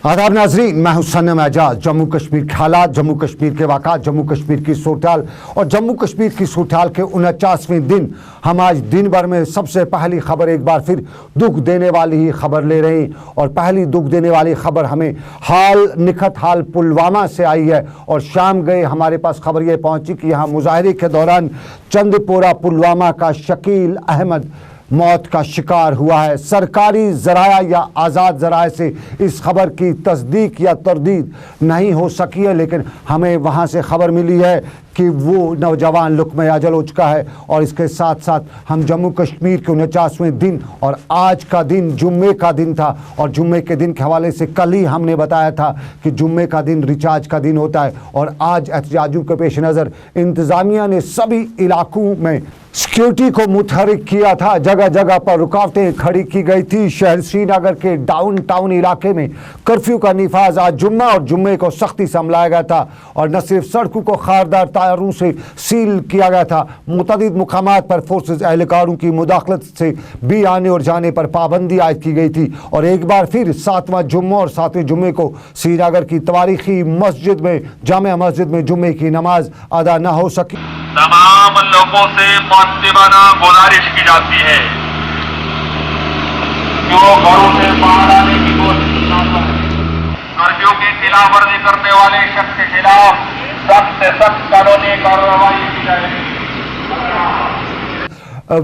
आदाब नाजरीन, मैं हूं सनम एजाज। जम्मू कश्मीर के हालात, जम्मू कश्मीर के वाक़ात, जम्मू कश्मीर की सूरत और जम्मू कश्मीर की सूरत के 49वें दिन हम आज दिन भर में सबसे पहली खबर एक बार फिर दुख देने वाली ही खबर ले रहे हैं। और पहली दुख देने वाली खबर हमें निखत हाल पुलवामा से आई है। और शाम गए हमारे पास खबर ये पहुंची कि यहाँ मुजाहरे के दौरान चंदपोरा पुलवामा का शकील अहमद मौत का शिकार हुआ है। सरकारी ज़राया या आज़ाद ज़राए से इस खबर की तस्दीक या तरदीद नहीं हो सकी है, लेकिन हमें वहाँ से खबर मिली है कि वो नौजवान लुक़्मे अजल हो चुका है। और इसके साथ साथ हम जम्मू कश्मीर के 49वें दिन और आज का दिन जुम्मे का दिन था। और जुम्मे के दिन के हवाले से कल ही हमने बताया था कि जुम्मे का दिन रिचार्ज का दिन होता है। और आज एहतजाजों के पेश नज़र इंतज़ामिया ने सभी इलाकों में सिक्योरिटी को मुतहरिक किया था। जगह जगह पर रुकावटें खड़ी की गई थी। शहर श्रीनगर के डाउन टाउन इलाके में कर्फ्यू का निफाज आज जुम्मा और जुम्मे को सख्ती से अमलाया गया था। और न सिर्फ सड़कों को खारदार टायरों से सील किया गया था, मुतअद्दिद मुकामात पर फोर्सेस एहलकारों की मुदाखलत से भी आने और जाने पर पाबंदी आयद की गई थी। और एक बार फिर 7वां जुम्मा और 7वें जुम्मे को श्रीनगर की तारीखी मस्जिद में जामिया मस्जिद में जुम्मे की नमाज अदा न हो सकी। तमाम लोगों से मुअद्दिबाना गुजारिश की जाती है कि वो घरों से बाहर आने की कोशिश न करें। कर्फ्यू की खिलाफवर्जी करने वाले शख्स के खिलाफ सख्त से सख्त कानूनी कार्रवाई की जाएगी।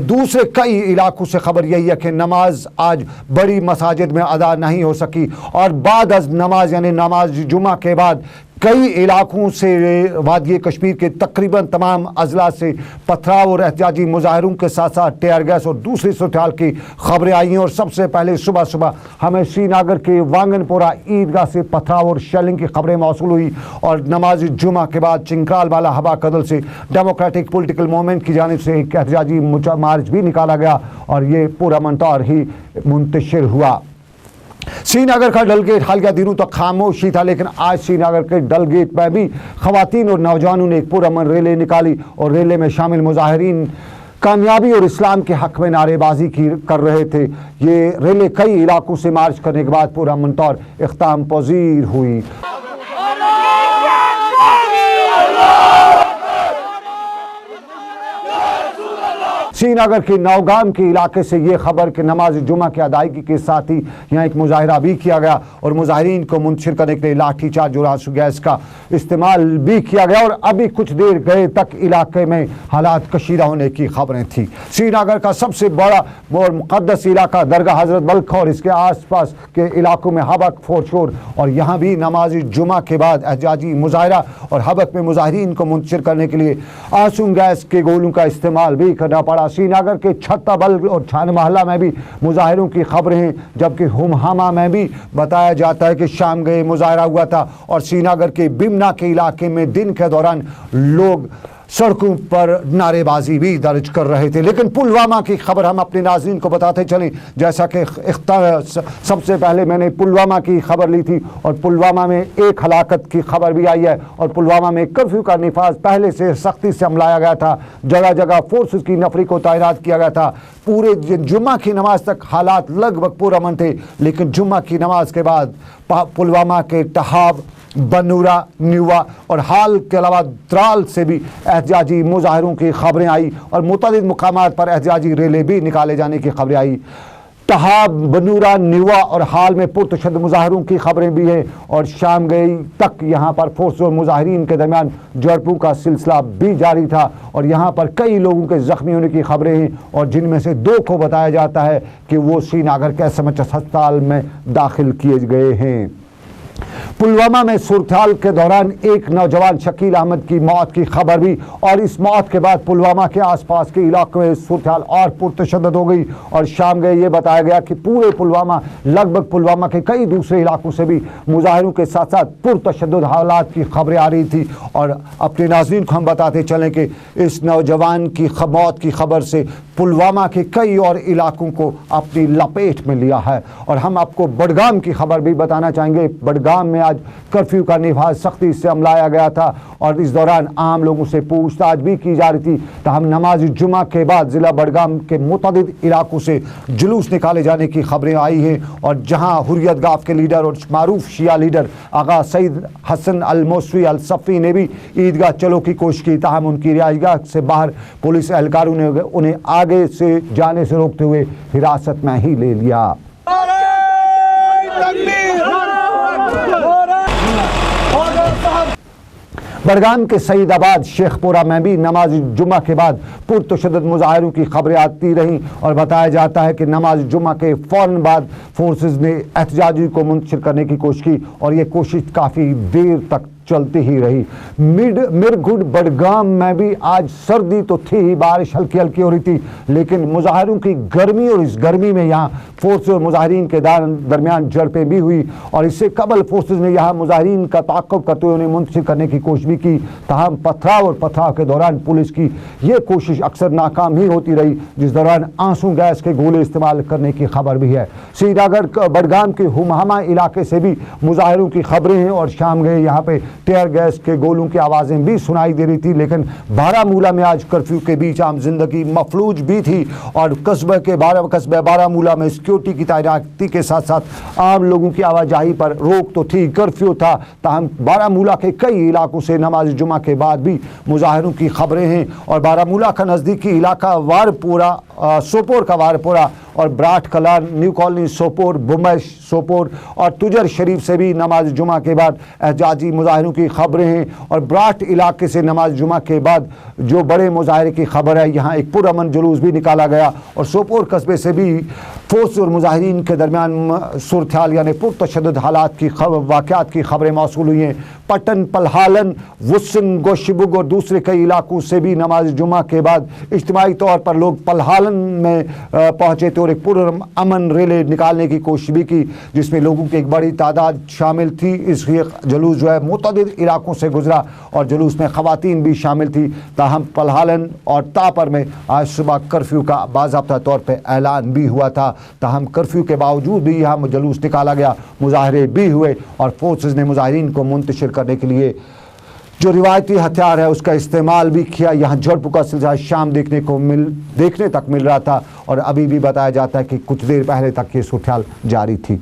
दूसरे कई इलाकों से खबर यही है कि नमाज आज बड़ी मसाजिद में अदा नहीं हो सकी। और बाद अज नमाज यानी नमाज जुमा के बाद कई इलाकों से वादी कश्मीर के तकरीबन तमाम अजला से पथराव और एहतजाजी मुजाहरों के साथ साथ टेयर गैस और दूसरी सूरत की खबरें आई हैं। और सबसे पहले सुबह सुबह हमें श्रीनगर के वांगनपोरा ईदगाह से पथराव और शेलिंग की खबरें मौसूल हुई। और नमाज जुमा के बाद चिंक्राल वाला हवा कदल से डेमोक्रेटिक पॉलिटिकल मूवमेंट की जानिब से एक एहतजाजी मार्च भी निकाला गया और ये पूरा मंतौर ही मुंतशिर हुआ। श्रीनगर का डल गेट हालिया दिनों तक खामोश ही था, लेकिन आज श्रीनगर के डल गेट में भी खवातीन और नौजवानों ने एक पुरअमन रैली निकाली। और रैली में शामिल मुजाहिरीन कामयाबी और इस्लाम के हक में नारेबाजी कर रहे थे। ये रैली कई इलाकों से मार्च करने के बाद पूरा मंतौर इख्ताम पजीर हुई। श्रीनगर के नौगाम के इलाके से ये खबर कि नमाज जुमा की अदायगी के साथ ही यहाँ एक मुजाहरा भी किया गया और मुजाहिरीन को मुंतशिर करने के लिए लाठी चार्ज और आंसू गैस का इस्तेमाल भी किया गया। और अभी कुछ देर गए तक इलाके में हालात कशीदा होने की खबरें थी। श्रीनगर का सबसे बड़ा और मुक़द्दस इलाका दरगाह हज़रत बल्ख और इसके आसपास के इलाकों में हबक फोरशोर। और यहाँ भी नमाज जुमा के बाद एहतजाजी मुजाहरा और हबक में मुजाहिरीन को मुंतशिर करने के लिए आंसू गैस के गोलों का इस्तेमाल भी करना पड़ा। श्रीनगर के छत्ताबल और छान महला में भी मुजाहिरों की खबरें हैं, जबकि हुमहामा में भी बताया जाता है कि शाम गए मुजाहरा हुआ था। और श्रीनगर के बिमना के इलाके में दिन के दौरान लोग सड़कों पर नारेबाजी भी दर्ज कर रहे थे। लेकिन पुलवामा की खबर हम अपने नाज़रीन को बताते चलें। जैसा कि सबसे पहले मैंने पुलवामा की खबर ली थी और पुलवामा में एक हलाकत की खबर भी आई है। और पुलवामा में कर्फ्यू का निफाज पहले से सख्ती से अमलाया गया था। जगह जगह फोर्सेस की नफरी को तैनात किया गया था। पूरे जुम्मा की नमाज तक हालात लगभग पुरअमन थे, लेकिन जुम्मा की नमाज के बाद पुलवामा के टहाब, बनूरा, न्यूवा और हाल के अलावा त्राल से भी एहतजाजी मुजाहरों की खबरें आई और मुतअद्दिद मुकामात पर एहतजाजी रैली भी निकाले जाने की खबरें आई। टहाब, बनूरा, न्यूवा और हाल में पुरतशद्दुद मुजाहरों की खबरें भी हैं। और शाम गई तक यहाँ पर फोर्स और मुजाहिरीन के दरमियान झड़पों का सिलसिला भी जारी था। और यहाँ पर कई लोगों के ज़ख्मी होने की खबरें हैं और जिनमें से 2 को बताया जाता है कि वो श्रीनगर के SMH अस्पताल में दाखिल किए गए हैं। पुलवामा में सूरत के दौरान एक नौजवान शकील अहमद की मौत की खबर भी। और इस मौत के बाद पुलवामा के आसपास के इलाकों में सूरत और पुरतशद्दुद हो गई। और शाम गए ये बताया गया कि पूरे पुलवामा लगभग पुलवामा के कई दूसरे इलाकों से भी मुजाहिरों के साथ साथ पुरतशद्दुद हालात की खबरें आ रही थी। और अपने नाज़रीन को हम बताते चलें कि इस नौजवान की मौत की खबर से पुलवामा के कई और इलाकों को अपनी लपेट में लिया है। और हम आपको बडगाम की खबर भी बताना चाहेंगे। बडगाम में आज कर्फ्यू का नफाज सख्ती से अमलाया गया था और इस दौरान आम लोगों से पूछताछ भी की जा रही थी। तहम नमाज जुमा के बाद ज़िला बडगाम के मुतअद्दिद इलाकों से जुलूस निकाले जाने की खबरें आई हैं और जहां हुर्रियत गाफ के लीडर और मारूफ शिया लीडर आगा सईद हसन अल मौसवी अल सफ़ी ने भी ईदगाह चलो की कोशिश की, ताहम उनकी रिहाइशगाह से बाहर पुलिस एहलकारों ने उन्हें आगे से जाने से रोकते हुए हिरासत में ही ले लिया। बडगाम के सईदाबाद शेखपुरा में भी नमाज जुमा के बाद पुरतशद्दुद मुजाहिरों की खबरें आती रहीं और बताया जाता है कि नमाज जुमा के फ़ौरन बाद फोर्सेस ने एहतजाजी को मुंतशिर करने की कोशिश की और ये कोशिश काफ़ी देर तक चलती ही रही। मिरगुड बडगाम में भी आज सर्दी तो थी ही, बारिश हल्की हल्की हो रही थी, लेकिन मुजाहिरों की गर्मी और इस गर्मी में यहाँ फोर्स और मुजाहिरीन के दरमियान झड़पें भी हुई और इससे कबल फोर्सेस ने यहाँ मुजाहिरीन का ताक़ुब करते हुए उन्हें मुंतशिर करने की कोशिश भी की। ताहम पथराव के दौरान पुलिस की ये कोशिश अक्सर नाकाम ही होती रही, जिस दौरान आंसू गैस के गोले इस्तेमाल करने की खबर भी है। श्रीनगर बडगाम के हुमहमा इलाके से भी मुजाहिरों की खबरें हैं और शाम गए यहाँ पे टेयर गैस के गोलों की आवाज़ें भी सुनाई दे रही थी। लेकिन बारामूला में आज कर्फ्यू के बीच आम जिंदगी मफलूज भी थी और कस्बे बारामूला में सिक्योरिटी की तैनाती के साथ साथ आम लोगों की आवाजाही पर रोक तो थी, कर्फ्यू था। ताहम बारामूला के कई इलाकों से नमाज जुमा के बाद भी मुजाहिरों की खबरें हैं और बारामूला का नज़दीकी इलाका वारपोरा, सोपोर का वारपोरा और ब्राट कलान, न्यू कॉलोनी सोपोर, बुम्बई सोपोर और तुजर शरीफ से भी नमाज जुमा के बाद एहतजाजी मुजाहिरों की खबरें हैं और ब्राट इलाके से नमाज जुमा के बाद जो बड़े मुजाहरे की खबर है, यहाँ एक पुरअमन जुलूस भी निकाला गया और सोपोर कस्बे से भी फोर्स और मुजाहिरीन के दरमियान सूरत-ए-हाल यानी पुरतशद्दुद हालात की वाक़यात की खबरें मौसूल हुई हैं। पटन, पलहालन, वुसन, गोशबुग और दूसरे कई इलाकों से भी नमाज जुमा के बाद इज्तिमाई तौर पर लोग पलहालन में पहुँचे थे और एक पुरअमन रैली निकालने की कोशिश भी की, जिसमें लोगों की एक बड़ी तादाद शामिल थी। इस जुलूस जो है मुतअद्दिद इलाकों से गुजरा और जुलूस में ख़वातीन भी शामिल थी। ताहम पलहालन और तापर में आज सुबह कर्फ्यू का बाज़ाब्ता तौर पर ऐलान भी हुआ था। ताहम कर्फ्यू के बावजूद भी यहाँ जुलूस निकाला गया, मुजाहरे भी हुए और फोर्सेस ने मुजाहिरीन को मुंतशिर करने के लिए जो रिवायती हथियार है उसका इस्तेमाल भी किया। यहाँ झड़पों का सिलसिला शाम देखने तक मिल रहा था और अभी भी बताया जाता है कि कुछ देर पहले तक ये सूरत-ए-हाल जारी थी।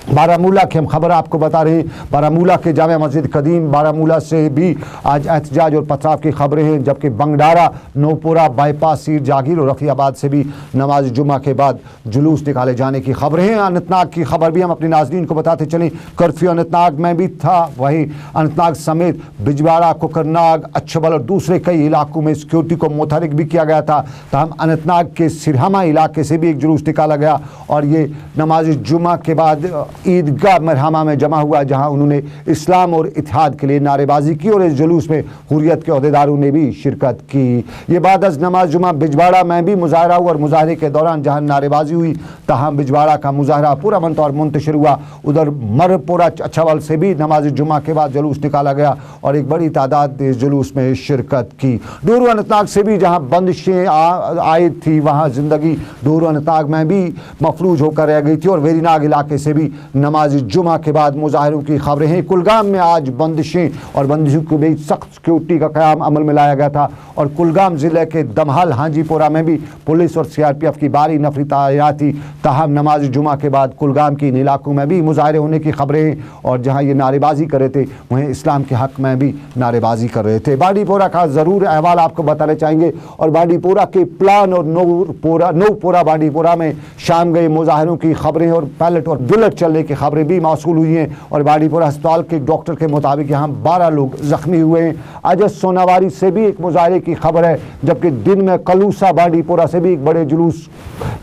बारामूला की हम खबर आपको बता रहे हैं, बारामूला के जामे मस्जिद कदीम बारामूला से भी आज एहतजाज और पथराव की खबरें हैं, जबकि बंगडारा, नौपुरा, बाईपास, सीर, जागीर और रफ़ियाबाद से भी नमाज जुमा के बाद जुलूस निकाले जाने की खबरें हैं। अनंतनाग की खबर भी हम अपने नाज़रीन को बताते चलें, कर्फ्यू अनंतनाग में भी था, वहीं अनंतनाग समेत बिजवाड़ा, कोकरनाग, अच्छबल और दूसरे कई इलाकों में सिक्योरिटी को मुतहरिक भी किया गया था। तहम अनंतनाग के सिरहमा इलाके से भी एक जुलूस निकाला गया और ये नमाज जुमा के बाद ईदगाह मरहमा में जमा हुआ, जहां उन्होंने इस्लाम और इत्तेहाद के लिए नारेबाजी की और इस जुलूस में हुर्रियत के अहदेदारों ने भी शिरकत की। ये बाद अज नमाज जुमा बिजवाड़ा में भी मुजाहरा हुआ और मुजाहरे के दौरान जहां नारेबाजी हुई, तहां बिजवाड़ा का मुजाहरा पुरअमन तौर मुंतशिर हुआ। उधर मरपुरा, अच्छावल से भी नमाज जुमा के बाद जुलूस निकाला गया और एक बड़ी तादाद ने इस जुलूस में शिरकत की। डोरू अनंतनाग से भी जहाँ बंदिशें आयद थी, वहाँ ज़िंदगी डोरू अनंतनाग में भी मफलूज होकर रह गई थी और वेरीनाग इलाके से भी नमाज जुमा के बाद मुजाहिरों की खबरें हैं। कुलगाम में आज बंदिशें और बंदिशों के बीच सख्त सिक्योरिटी का क़याम अमल में लाया गया था और कुलगाम ज़िले के दमहल हाजीपुरा में भी पुलिस और CRPF की भारी नफरी तैनाती। ताहम नमाज जुमा के बाद कुलगाम की इन इलाकों में भी मुजाहरे होने की खबरें हैं और जहाँ ये नारेबाजी कर रहे थे वहीं इस्लाम के हक़ में भी नारेबाजी कर रहे थे। बांडीपोरा का ज़रूर अहवाल आपको बताना चाहेंगे और बांडीपोरा के प्लान और नौपुरा बांडीपोरा में शाम गए मुजाहिरों की खबरें और पैलेट और बुलेट चलने की खबरें भी मौसूल हुई हैं और बांडीपोरा अस्पताल के एक डॉक्टर के मुताबिक यहाँ 12 लोग जख्मी हुए हैं। आज सोनावारी से भी एक मुजाहरे की खबर है, जबकि दिन में कलूसा बांडीपोरा से भी एक बड़े जुलूस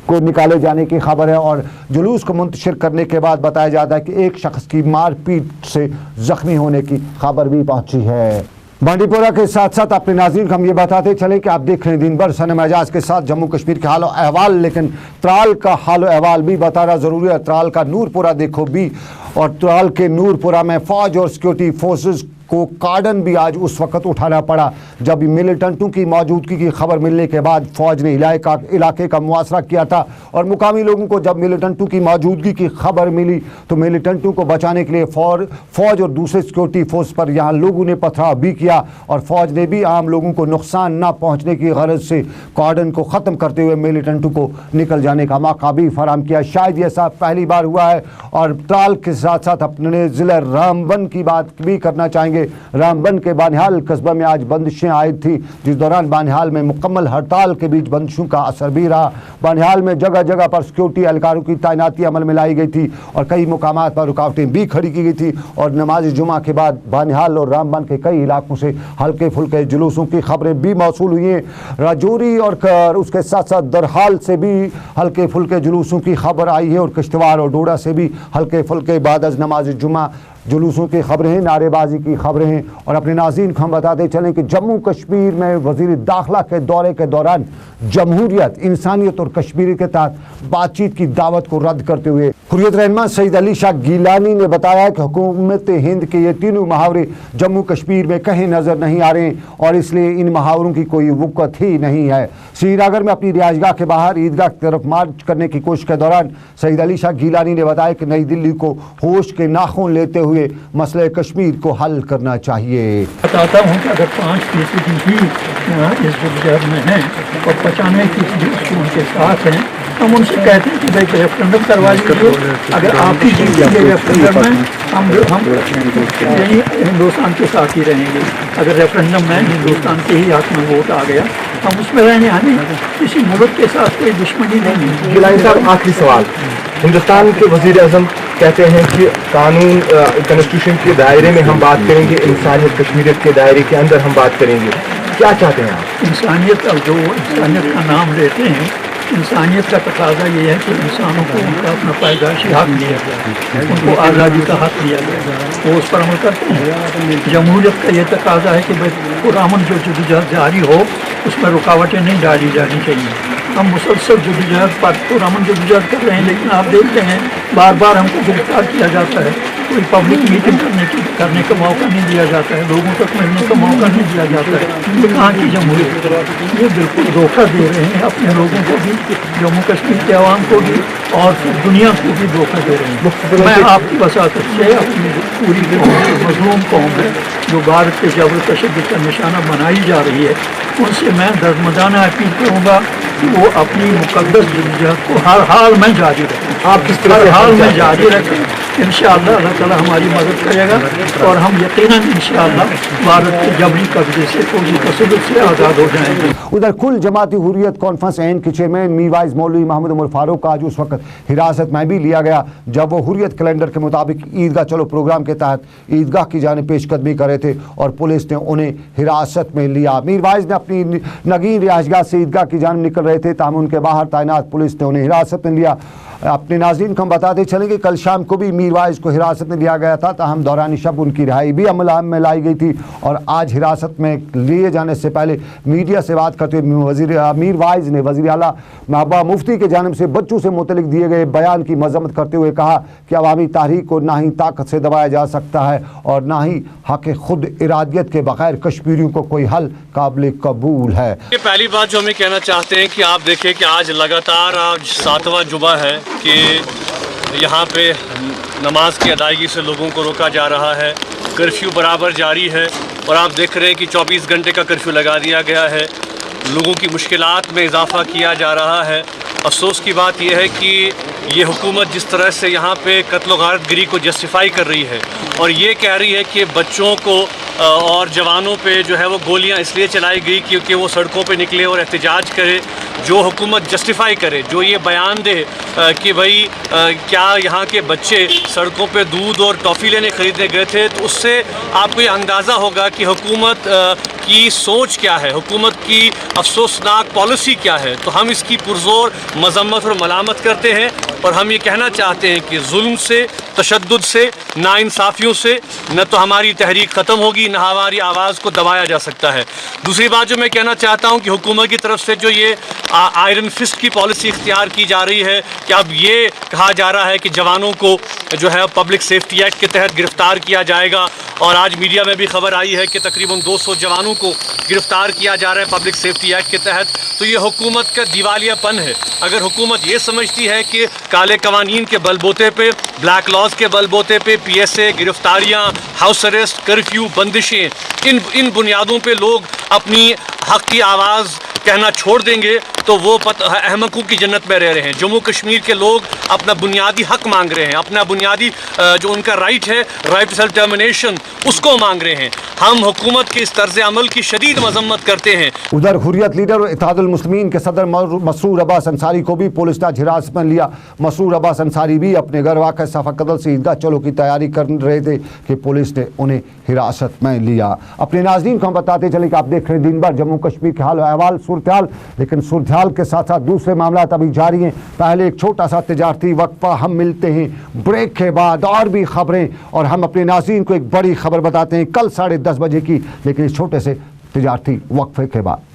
को निकाले जाने की खबर है और जुलूस को मुंतशिर करने के बाद बताया जाता है कि एक शख्स की मारपीट से जख्मी होने की खबर भी पहुंची है। बांडीपोरा के साथ साथ अपने नाज़रीन को हम ये बताते चले कि आप देख रहे हैं दिन भर सनम एजाज के साथ जम्मू कश्मीर के हाल अहवाल, लेकिन त्राल का हाल अहवाल भी बताना ज़रूरी है। त्राल का नूरपुरा देखो भी और त्राल के नूरपुरा में फ़ौज और सिक्योरिटी फोर्सेस को कार्डन भी आज उस वक्त उठाना पड़ा जब मिलिटेंटों की मौजूदगी की खबर मिलने के बाद फौज ने इलाके का मुआसरा किया था। और मुकामी लोगों को जब मिलिटेंटों की मौजूदगी की खबर मिली तो मिलिटेंटों को बचाने के लिए फौज और दूसरे सिक्योरिटी फोर्स पर यहाँ लोगों ने पथराव भी किया और फौज ने भी आम लोगों को नुकसान ना पहुँचने की गरज से कार्डन को ख़त्म करते हुए मिलिटेंटों को निकल जाने का मौका भी फराहम किया। शायद ये सब पहली बार हुआ है। और त्राल के साथ साथ अपने ज़िले रामबन की बात भी करना चाहेंगे। रामबन के बानिहाल कस्बा में आज बंदिशें आई थी, जिस दौरान बानिहाल में मुकम्मल हड़ताल के बीच बंदिशों का असर भी रहा। बानिहाल में जगह जगह पर सिक्योरिटी एहलकारों की तैनाती अमल में लाई गई थी और कई मुकामात पर रुकावटें भी खड़ी की गई थी। और नमाज जुमा के बाद बानिहाल और रामबन के कई इलाकों से हल्के फुल्के जुलूसों की खबरें भी मौसूल हुई हैं। राजौरी और उसके साथ साथ दरहाल से भी हल्के फुल्के जुलूसों की खबर आई है और किश्तवाड़ और डोडा से भी हल्के फुल्के बाद अज़ नमाज जुमा जुलूसों की खबरें हैं, नारेबाजी की खबरें हैं। और अपने नाज़रीन को हम बताते चलें कि जम्मू कश्मीर में वज़ीर दाखिला के दौरे के दौरान जमहूरियत, इंसानियत और कश्मीरी के तहत बातचीत की दावत को रद्द करते हुए हुर्रियत रहनुमा सईद अली शाह गिलानी ने बताया कि हुकूमत हिंद के ये तीनों मुहावरे जम्मू कश्मीर में कहीं नज़र नहीं आ रहे और इसलिए इन मुहावरों की कोई वक़्त ही नहीं है। श्रीनगर में अपनी रिहाइशगाह के बाहर ईदगाह की तरफ मार्च करने की कोशिश के दौरान सईद अली शाह गिलानी ने बताया कि नई दिल्ली को होश के नाखून लेते हुए मसले कश्मीर को हल करना चाहिए। बताता हूँ कि अगर 5% भी इस जद्दोजहद में हैं और 95% उनके साथ हैं, हम उनसे कहते हैं कि भाई रेफरेंडम करवा लीजिए। अगर आप ही जीतेंगे रेफरेंडम में हम यही हिंदुस्तान के साथ ही रहेंगे। अगर रेफरेंडम में हिंदुस्तान के ही हाथ में वोट आ गया हम उसमें रहने आने किसी मुल्क के साथ कोई दुश्मनी नहीं है। गिलानी साहब, आखिरी सवाल, हिंदुस्तान के वज़ीर आज़म कहते हैं कि कानून कॉन्स्टिट्यूशन के दायरे में हम बात करेंगे, इंसानियत कश्मीरियत के दायरे के अंदर हम बात करेंगे। क्या चाहते हैं आप? इंसानियत, जो इंसानियत का नाम लेते हैं, इंसानियत का तकाजा ये है कि इंसानों को उनका अपना पैदाइशी हक दिया जाए, उनको आज़ादी का हक दिया जाए, वो उस पर अमल करते हैं। जमहूरियत का ये तकाजा है कि भाई पुरअमन जो जद्दोजहद जारी हो उसमें रुकावटें नहीं डाली जानी चाहिए। हम मुसलसल जद्दोजहद पर पुरअमन जद्दोजहद कर रहे हैं, लेकिन आप देखते हैं बार बार हमको गिरफ्तार किया जाता है, कोई पब्लिक मीटिंग करने का मौका नहीं दिया जाता है, लोगों तक मिलने का मौका नहीं दिया जाता है। ये कहाँ की जमहूरियत? ये बिल्कुल धोखा दे रहे हैं अपने लोगों को भी, जम्मू कश्मीर के अवाम को भी और दुनिया को भी धोखा दे रहे हैं। मैं आपकी वसातत से अपनी पूरी मजलूम कौम है जो भारत के जबर तशद्दुद का निशाना बनाई जा रही है, उनसे मैं दर्दमदाना अपील करूँगा कि वो अपनी मुक़द्दस जद्दोजहद को हर हाल में जारी रखें। आप किस तरह हर हाल में जारी रखें। इंशाअल्लाह अल्लाह ताला हमारी मदद करेगा और हम यकीनन इंशाअल्लाह भारत के जबरी कब्जे से, फौजी तसल्लुत से आज़ाद हो जाएंगे। उधर कुल जमाती हुर्रियत कॉन्फ्रेंस एन के चेयरमैन मीरवाइज मौलवी मोहम्मद उमर फारूक का आज उस वक्त हिरासत में भी लिया गया जब वो हुर्रियत कैलेंडर के मुताबिक ईदगाह चलो प्रोग्राम के तहत ईदगाह की जानिब पेशकदमी कर रहे थे और पुलिस ने उन्हें हिरासत में लिया। मीरवाइज ने अपनी नगीन रिहाइशगाह से ईदगाह की जानिब निकल रहे थे, ताहम उनके बाहर तैनात पुलिस ने उन्हें हिरासत में लिया। अपने नाज़रीन को हम बताते चलें कि कल शाम को भी मीरवाइज को हिरासत में लिया गया था, ताहम दौरान शब उनकी रिहाई भी अमल में लाई गई थी। और आज हिरासत में लिए जाने से पहले मीडिया से बात करते हुए मीरवाइज ने वज़ीर आला महबूबा मुफ्ती के जानिब से बच्चों से मुतल्लिक दिए गए बयान की मजम्मत करते हुए कहा कि अवामी तहरीक को ना ही ताकत से दबाया जा सकता है और ना ही हक़ खुद इरादियत के बगैर कश्मीरियों को कोई हल काबिल कबूल है। पहली बात जो हमें कहना चाहते हैं कि आप देखें कि आज लगातार आज 7वां जुमा है कि यहाँ पे नमाज की अदायगी से लोगों को रोका जा रहा है, कर्फ्यू बराबर जारी है और आप देख रहे हैं कि 24 घंटे का कर्फ्यू लगा दिया गया है, लोगों की मुश्किलात में इजाफ़ा किया जा रहा है। अफसोस की बात यह है कि ये हुकूमत जिस तरह से यहाँ पे कत्ल गारतगिरी को जस्टिफाई कर रही है और ये कह रही है कि बच्चों को और जवानों पे जो है वो गोलियाँ इसलिए चलाई गई क्योंकि वो सड़कों पे निकले और एहतजाज करे, जो हुकूमत जस्टिफाई करे, जो ये बयान दे कि भाई क्या यहाँ के बच्चे सड़कों पे दूध और टॉफ़ी लेने ख़रीदने गए थे, तो उससे आपको ये अंदाज़ा होगा कि हुकूमत की सोच क्या है, हुकूमत की अफसोसनाक पॉलिसी क्या है। तो हम इसकी पुरज़ोर मजम्मत और मलामत करते हैं और हम ये कहना चाहते हैं कि जुल्म से तशद्दुद से, नाइंसाफियों से न तो हमारी तहरीक ख़त्म होगी, न हमारी आवाज़ को दबाया जा सकता है। दूसरी बात जो मैं कहना चाहता हूँ कि हुकूमत की तरफ से जो ये आयरन फिस्ट की पॉलिसी इख्तियार की जा रही है कि अब ये कहा जा रहा है कि जवानों को जो है पब्लिक सेफ्टी एक्ट के तहत गिरफ़्तार किया जाएगा, और आज मीडिया में भी खबर आई है कि तकरीबन 200 जवानों को गिरफ़्तार किया जा रहा है पब्लिक सेफ्टी एक्ट के तहत। तो ये हुकूमत का दिवालियापन है। अगर हुकूमत ये समझती है कि काले कवानीन के बलबोते पे, ब्लैक लॉज के बलबोते पे PSA, गिरफ्तारियाँ, हाउस अरेस्ट, कर्फ्यू, बंदिशें, इन बुनियादों पे लोग अपनी हक़ की आवाज़ कहना छोड़ देंगे तो वो अहमकों की जन्नत में रह रहे हैं। जम्मू कश्मीर के लोग अपना बुनियादी हक मांग रहे हैं, अपना बुनियादी जो उनका राइट है, राइट टू सेल्फ डिटरमिनेशन, उसको मांग रहे हैं। हम हुकूमत के इस तर्ज अमल की शदीद मजम्मत करते हैं। उधर हुर्रियत लीडर और इत्तेहादुल मुस्लिमीन के सदर मसरूर अब्बास अंसारी को भी पुलिस ने हिरासत में लिया। मसरूर अब्बास अंसारी भी अपने घर वाक़ सफ़ा कदल से ईदगाह चलो की तैयारी कर रहे थे कि पुलिस ने उन्हें हिरासत में लिया। अपने नाज़रीन को हम बताते चले कि आप देख रहे हैं दिन भर जम्मू कश्मीर के हाल अहवाल, सूरत हाल, लेकिन सूरत हाल के साथ साथ दूसरे मामला अभी जारी हैं। पहले एक छोटा सा तिजारती वक्फा, हम मिलते हैं ब्रेक के बाद और भी खबरें, और हम अपने नाज़रीन को एक बड़ी खबर बताते हैं कल 10:30 बजे की, लेकिन इस छोटे से तिजारती वक्फे के बाद।